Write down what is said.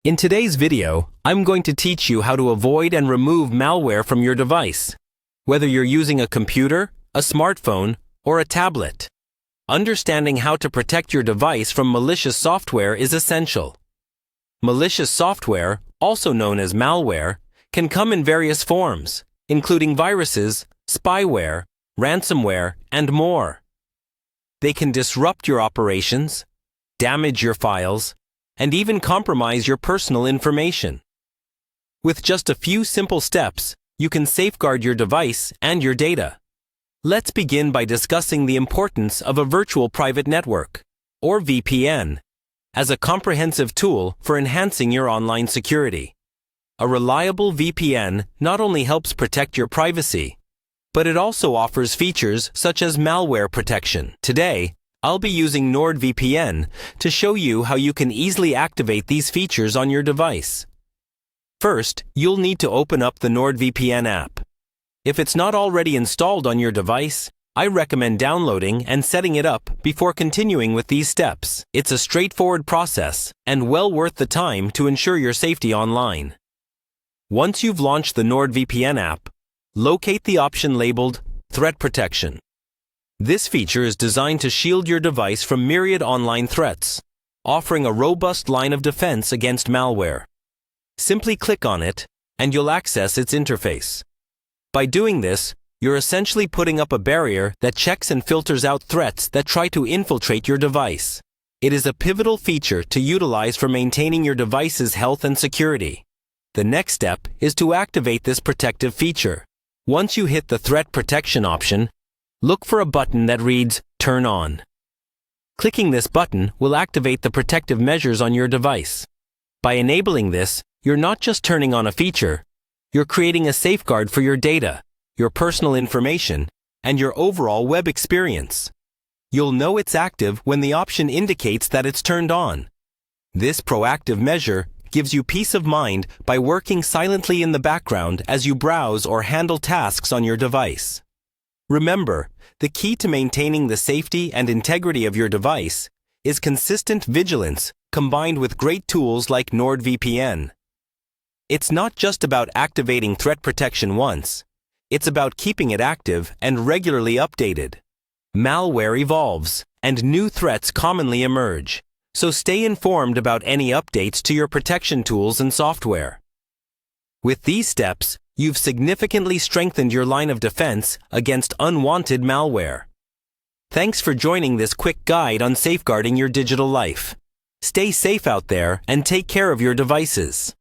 In today's video, I'm going to teach you how to avoid and remove malware from your device, whether you're using a computer, a smartphone, or a tablet. Understanding how to protect your device from malicious software is essential. Malicious software, also known as malware, can come in various forms, including viruses, spyware, ransomware, and more. They can disrupt your operations, damage your files, and even compromise your personal information. With just a few simple steps, you can safeguard your device and your data. Let's begin by discussing the importance of a virtual private network, or VPN, as a comprehensive tool for enhancing your online security. A reliable VPN not only helps protect your privacy, but it also offers features such as malware protection. Today, I'll be using Nordvpn to show you how you can easily activate these features on your device. First, you'll need to open up the Nordvpn app. If it's not already installed on your device, I recommend downloading and setting it up before continuing with these steps. It's a straightforward process and well worth the time to ensure your safety online. Once you've launched the Nordvpn app, locate the option labeled Threat Protection. This feature is designed to shield your device from myriad online threats, offering a robust line of defense against malware. Simply click on it, and you'll access its interface. By doing this, you're essentially putting up a barrier that checks and filters out threats that try to infiltrate your device. It is a pivotal feature to utilize for maintaining your device's health and security. The next step is to activate this protective feature. Once you hit the Threat Protection option, look for a button that reads Turn On. Clicking this button will activate the protective measures on your device. By enabling this, you're not just turning on a feature, you're creating a safeguard for your data, your personal information, and your overall web experience. You'll know it's active when the option indicates that it's turned on. This proactive measure gives you peace of mind by working silently in the background as you browse or handle tasks on your device. Remember, the key to maintaining the safety and integrity of your device is consistent vigilance combined with great tools like NordVPN. It's not just about activating threat protection once, it's about keeping it active and regularly updated. Malware evolves, and new threats commonly emerge, so stay informed about any updates to your protection tools and software. With these steps, you've significantly strengthened your line of defense against unwanted malware. Thanks for joining this quick guide on safeguarding your digital life. Stay safe out there and take care of your devices.